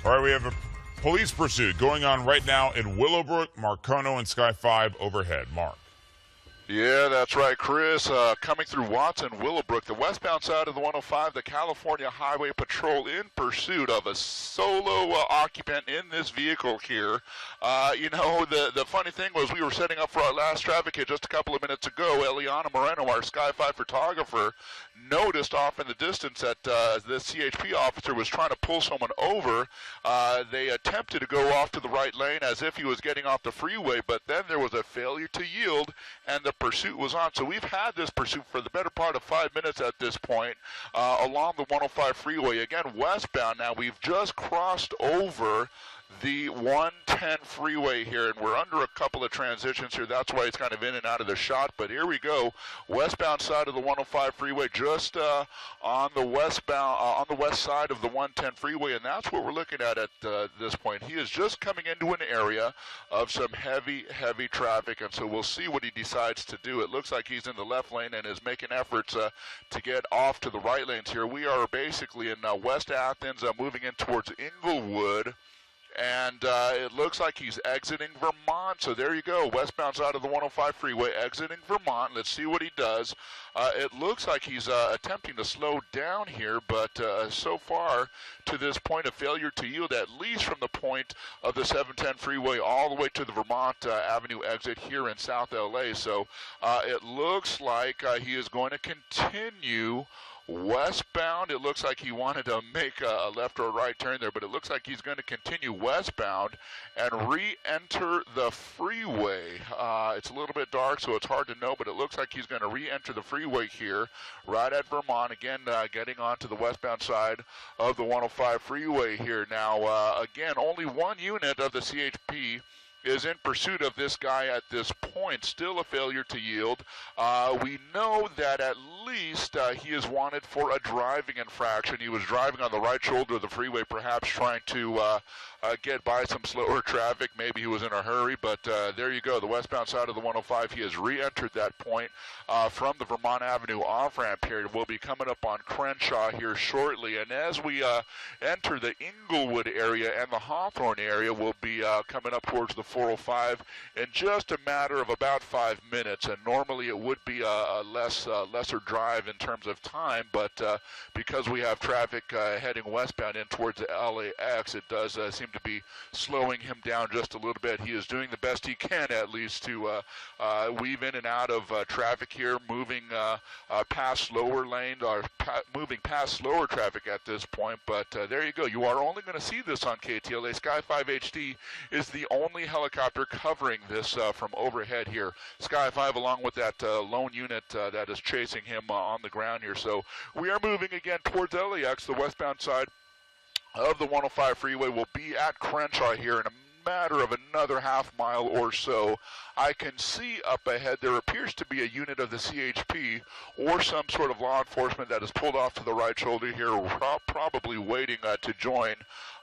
All right, we have a police pursuit going on right now in Willowbrook, Marcona, and Sky 5 overhead. Mark. Yeah, that's right, Chris. Coming through Watson, Willowbrook, the westbound side of the 105, the California Highway Patrol in pursuit of a solo occupant in this vehicle here. The funny thing was we were setting up for our last traffic hit just a couple of minutes ago. Eliana Moreno, our Sky 5 photographer, noticed off in the distance that the CHP officer was trying to pull someone over. They attempted to go off to the right lane as if he was getting off the freeway, but then there was a failure to yield, and the pursuit was on. So we've had this pursuit for the better part of 5 minutes at this point along the 105 freeway. Again, westbound now. We've just crossed over the 110 freeway here, and we're under a couple of transitions here. That's why it's kind of in and out of the shot. But here we go, westbound side of the 105 freeway, just on the west side of the 110 freeway, and that's what we're looking at this point. He is just coming into an area of some heavy traffic, and so we'll see what he decides to do. It looks like he's in the left lane and is making efforts to get off to the right lanes here. We are basically in West Athens, moving in towards Inglewood. And it looks like he's exiting Vermont. So there you go, westbound side of the 105 freeway, exiting Vermont. Let's see what he does. It looks like he's attempting to slow down here, but so far to this point, a failure to yield, at least from the point of the 710 freeway all the way to the Vermont Avenue exit here in South LA. So it looks like he is going to continue westbound. It looks like he wanted to make a left or a right turn there, but it looks like he's going to continue westbound and re-enter the freeway. It's a little bit dark, so it's hard to know, but it looks like he's going to re-enter the freeway here right at Vermont. Again, getting onto the westbound side of the 105 freeway here. Now, again, only one unit of the CHP is in pursuit of this guy at this point. Still a failure to yield. We know that at least he is wanted for a driving infraction. He was driving on the right shoulder of the freeway, perhaps trying to get by some slower traffic. Maybe he was in a hurry, but there you go. The westbound side of the 105, he has re-entered that point from the Vermont Avenue off-ramp here. We'll be coming up on Crenshaw here shortly, and as we enter the Inglewood area and the Hawthorne area, we'll be coming up towards the 405 in just a matter of about 5 minutes, and normally it would be a lesser drive in terms of time, but because we have traffic heading westbound in towards the LAX, it does seem to be slowing him down just a little bit. He is doing the best he can, at least, to weave in and out of traffic here, moving past slower lane, or moving past slower traffic at this point. But there you go. You are only going to see this on KTLA. Sky 5 HD is the only helicopter covering this from overhead here. Sky 5 along with that lone unit that is chasing him on the ground here. So we are moving again towards LAX, the westbound side of the 105 freeway. Will be at Crenshaw here in a matter of another half mile or so. I can see up ahead there appears to be a unit of the CHP or some sort of law enforcement that is pulled off to the right shoulder here, probably waiting to join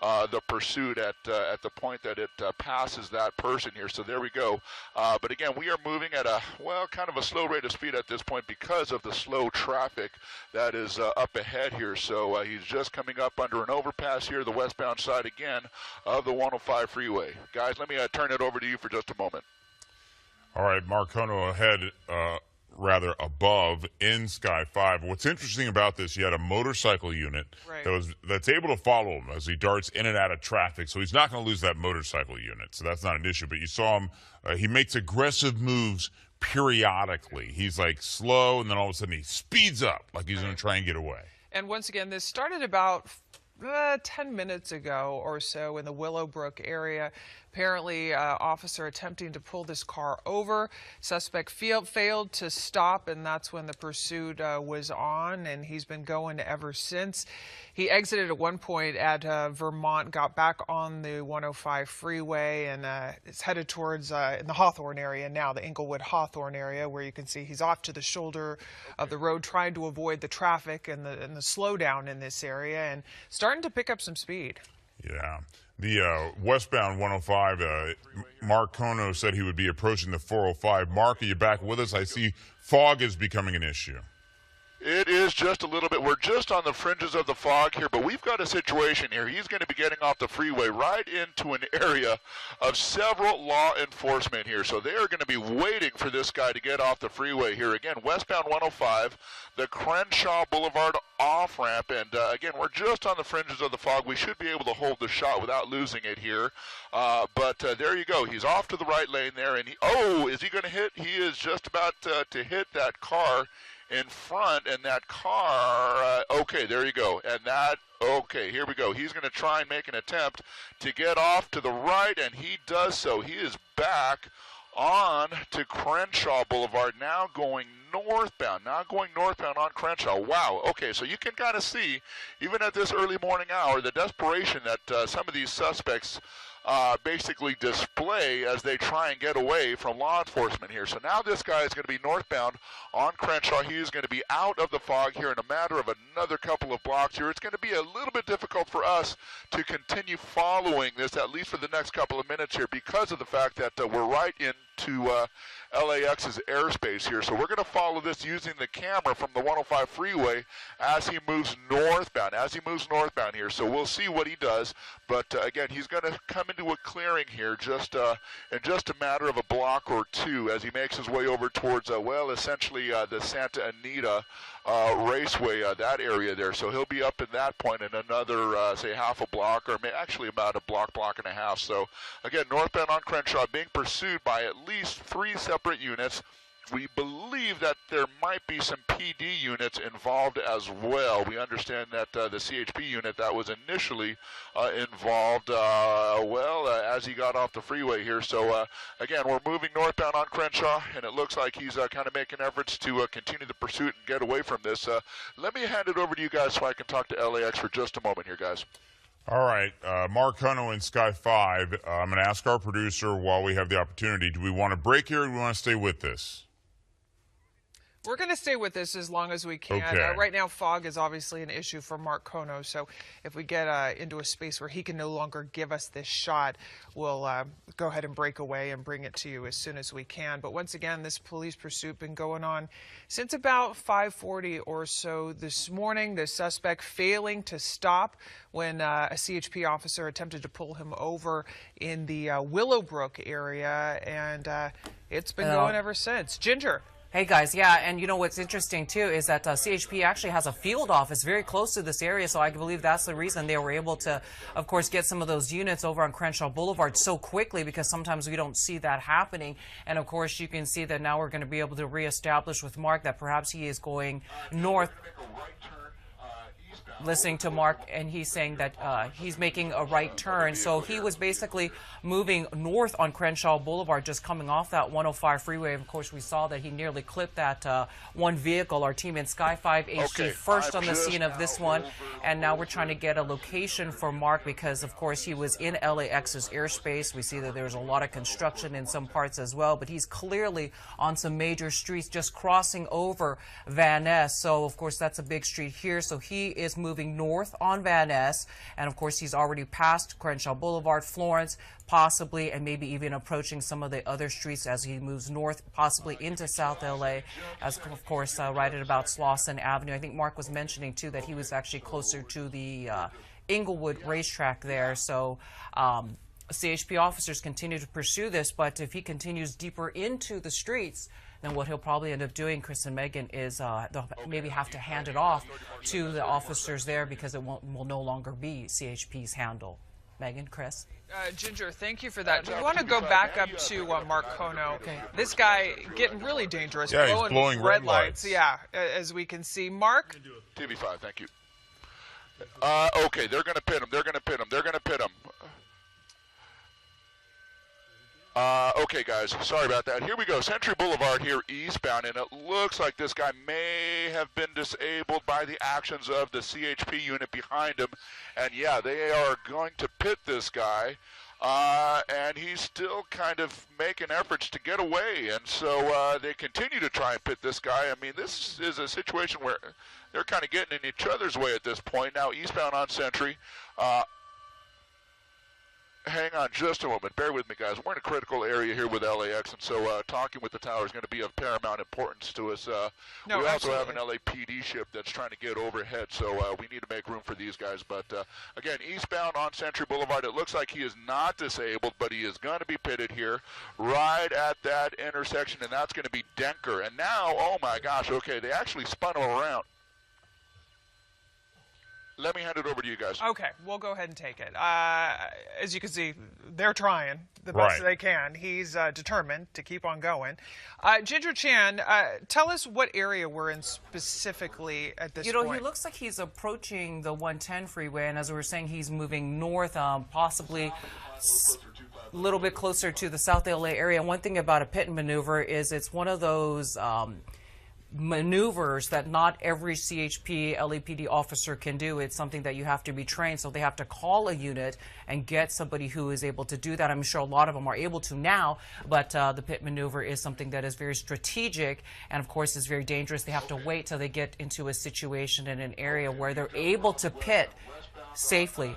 the pursuit at the point that it passes that person here. So there we go. But again, we are moving at a, kind of a slow rate of speed at this point because of the slow traffic that is up ahead here. So he's just coming up under an overpass here, the westbound side again of the 105 freeway. Guys, let me turn it over to you for just a moment. All right, Marcona ahead, rather above in Sky 5. What's interesting about this, you had a motorcycle unit that's able to follow him as he darts in and out of traffic, so he's not going to lose that motorcycle unit, so that's not an issue. But you saw him, he makes aggressive moves periodically. He's like slow, and then all of a sudden he speeds up like he's going to try and get away. And once again, this started about 10 minutes ago or so in the Willowbrook area. Apparently, officer attempting to pull this car over. Suspect failed to stop, and that's when the pursuit was on, and he's been going ever since. He exited at one point at Vermont, got back on the 105 freeway, and is headed towards in the Hawthorne area now, the Inglewood-Hawthorne area, where you can see he's off to the shoulder of the road, trying to avoid the traffic and the slowdown in this area, and starting to pick up some speed. Yeah. The westbound 105, Mark Kono said he would be approaching the 405. Mark, are you back with us? I see fog is becoming an issue. It is just a little bit. We're just on the fringes of the fog here, but we've got a situation here. He's going to be getting off the freeway right into an area of several law enforcement here. So they are going to be waiting for this guy to get off the freeway here. Again, westbound 105, the Crenshaw Boulevard off-ramp. And again, we're just on the fringes of the fog. We should be able to hold the shot without losing it here. But there you go. He's off to the right lane there. And is he going to hit? He is just about to hit that car in front, and that car, okay, there you go. And okay, here we go. He's going to try and make an attempt to get off to the right, and he does so. He is back on to Crenshaw Boulevard, now going northbound on Crenshaw. Wow, okay, so you can kind of see, even at this early morning hour, the desperation that some of these suspects basically display as they try and get away from law enforcement here. So now this guy is going to be northbound on Crenshaw. He is going to be out of the fog here in a matter of another couple of blocks here. It's going to be a little bit difficult for us to continue following this, at least for the next couple of minutes here, because of the fact that we're right into LAX's airspace here. So we're going to follow this using the camera from the 105 freeway as he moves northbound, here. So we'll see what he does. But again, he's going to come into a clearing here just in just a matter of a block or two as he makes his way over towards, essentially the Santa Anita Raceway, that area there. So he'll be up at that point in another, say, half a block, or actually about a block and a half. So again, northbound on Crenshaw, being pursued by at least 3 separate units. We believe that there might be some PD units involved as well. We understand that the CHP unit that was initially involved, as he got off the freeway here. So, again, we're moving northbound on Crenshaw, and it looks like he's kind of making efforts to continue the pursuit and get away from this. Let me hand it over to you guys so I can talk to LAX for just a moment here, guys. All right, Mark Kono in Sky 5. I'm going to ask our producer while we have the opportunity, do we want to break here or do we want to stay with this? We're going to stay with this as long as we can. Okay. Right now, fog is obviously an issue for Mark Kono, so if we get into a space where he can no longer give us this shot, we'll go ahead and break away and bring it to you as soon as we can. But once again, this police pursuit been going on since about 5:40 or so this morning. The suspect failing to stop when a CHP officer attempted to pull him over in the Willowbrook area, and it's been going ever since. Ginger. Hey guys, yeah, and you know what's interesting too is that CHP actually has a field office very close to this area, so I believe that's the reason they were able to, of course, get some of those units over on Crenshaw Boulevard so quickly, because sometimes we don't see that happening. And of course, you can see that now we're going to be able to reestablish with Mark that perhaps he is going north. Listening to Mark, and he's saying that he's making a right turn. So he was basically moving north on Crenshaw Boulevard, just coming off that 105 freeway. Of course, we saw that he nearly clipped that one vehicle. Our team in Sky 5 HD first on the scene of this one. And now we're trying to get a location for Mark because, of course, he was in LAX's airspace. We see that there's a lot of construction in some parts as well, but he's clearly on some major streets just crossing over Van Ness. So, of course, that's a big street here. So he is moving north on Van Ness, and of course he's already passed Crenshaw Boulevard, Florence, possibly, and maybe even approaching some of the other streets as he moves north, possibly into South LA, as of course right at about Slauson Avenue. I think Mark was mentioning too that he was actually closer to the Inglewood racetrack there. So CHP officers continue to pursue this, but if he continues deeper into the streets, then what he'll probably end up doing, Chris and Megan, is they'll maybe have to hand it off to the officers there because it will no longer be CHP's handle. Megan, Chris? Ginger, thank you for that. Do we want to go back up to Mark Kono? Okay. This guy getting really dangerous. Yeah, he's blowing red lights. Yeah, as we can see. Mark? TV5, thank you. Okay, they're going to pit him. They're going to pit him. Okay, guys, sorry about that. Here we go, Century Boulevard here eastbound, and it looks like this guy may have been disabled by the actions of the CHP unit behind him. And yeah, they are going to pit this guy, and he's still kind of making efforts to get away. And so they continue to try and pit this guy. I mean, this is a situation where they're kind of getting in each other's way at this point. Now eastbound on Century. hang on just a moment. Bear with me, guys. We're in a critical area here with LAX, and so talking with the tower is going to be of paramount importance to us. We also have an LAPD ship that's trying to get overhead, so we need to make room for these guys. But again, eastbound on Century Boulevard, it looks like he is not disabled, but he is going to be pitted here right at that intersection, and that's going to be Denker. And now, oh my gosh, okay, they actually spun him around. Let me hand it over to you guys. Okay, we'll go ahead and take it. As you can see, they're trying the best they can. He's determined to keep on going. Ginger Chan, tell us what area we're in specifically at this point. He looks like he's approaching the 110 freeway, and as we were saying, he's moving north, possibly a little bit closer to the South LA area. One thing about a pit maneuver is it's one of those maneuvers that not every CHP LAPD officer can do. It's something that you have to be trained, so they have to call a unit and get somebody who is able to do that. I'm sure a lot of them are able to now, but the pit maneuver is something that is very strategic and of course is very dangerous. They have to wait till they get into a situation in an area where they're able to pit safely.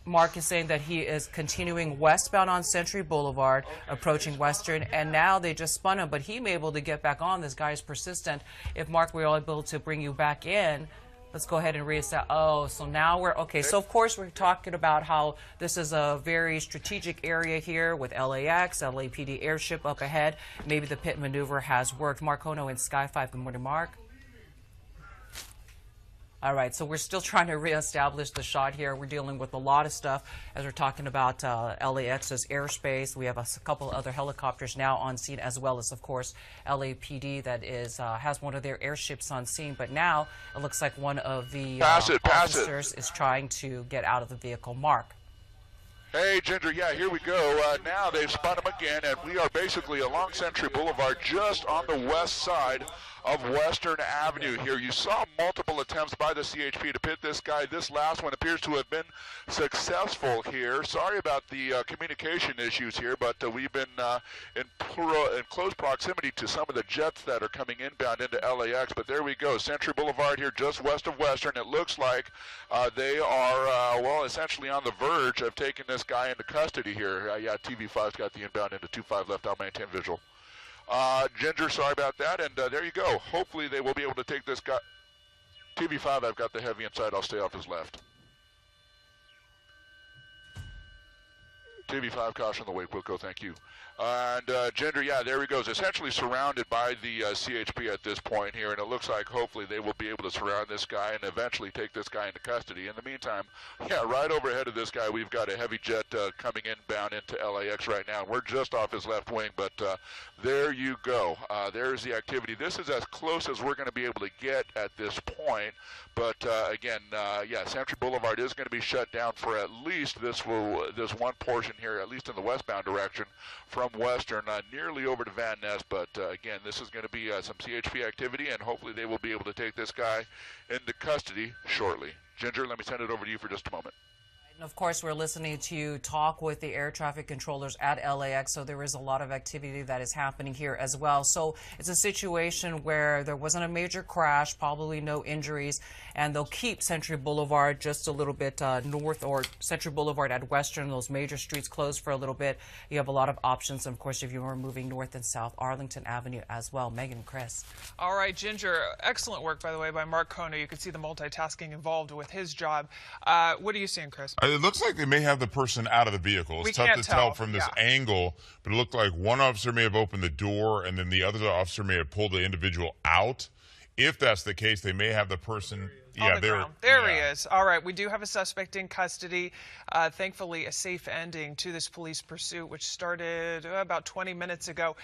Mark is saying that he is continuing westbound on Century Boulevard, approaching Western, and now they just spun him, but he may be able to get back on. This guy is persistent. If, Mark, we're able to bring you back in, let's go ahead and reestablish. Oh, so now we're, okay, so of course we're talking about how this is a very strategic area here with LAX, LAPD airship up ahead. Maybe the pit maneuver has worked. Mark Kono in Sky 5. Good morning, Mark. All right, so we're still trying to reestablish the shot here. We're dealing with a lot of stuff as we're talking about LAX's airspace. We have a couple other helicopters now on scene, as well as, of course, LAPD that is has one of their airships on scene. But now it looks like one of the officers is trying to get out of the vehicle. Mark. Hey, Ginger, yeah, here we go. Now they've spun him again, and we are basically along Century Boulevard, just on the west side of Western Avenue here. You saw multiple attempts by the CHP to pit this guy. This last one appears to have been successful here. Sorry about the communication issues here, but we've been in close proximity to some of the jets that are coming inbound into LAX. But there we go, Century Boulevard here, just west of Western. It looks like they are, well, essentially on the verge of taking this guy into custody here. Yeah, TV5's got the inbound into 25 left. I'll maintain visual. Ginger, sorry about that, and there you go. Hopefully they will be able to take this guy. TV5, I've got the heavy inside. I'll stay off his left. TV5, caution the wake. Wilco, thank you. And Ginger, yeah, there he goes. Essentially surrounded by the CHP at this point here, and it looks like hopefully they will be able to surround this guy and eventually take this guy into custody. In the meantime, yeah, right overhead of this guy, we've got a heavy jet coming inbound into LAX right now. We're just off his left wing, but there you go. There's the activity. This is as close as we're going to be able to get at this point. But again, yeah, Century Boulevard is going to be shut down for at least this one portion here, at least in the westbound direction from Western, nearly over to Van Ness. But again, this is going to be some CHP activity, and hopefully they will be able to take this guy into custody shortly. Ginger, let me send it over to you for just a moment. And of course, we're listening to you talk with the air traffic controllers at LAX, so there is a lot of activity that is happening here as well. So it's a situation where there wasn't a major crash, probably no injuries, and they'll keep Century Boulevard just a little bit north, or Century Boulevard at Western, those major streets closed for a little bit. You have a lot of options, and of course, if you are moving north and south, Arlington Avenue as well. Megan and Chris. All right, Ginger, excellent work, by the way, by Mark Kono. You can see the multitasking involved with his job. What are you seeing, Chris? It looks like they may have the person out of the vehicle. It's tough to tell from this angle, but it looked like one officer may have opened the door and then the other officer may have pulled the individual out. If that's the case, they may have the person. Yeah, there he is. All right, we do have a suspect in custody. Thankfully, a safe ending to this police pursuit, which started about 20 minutes ago.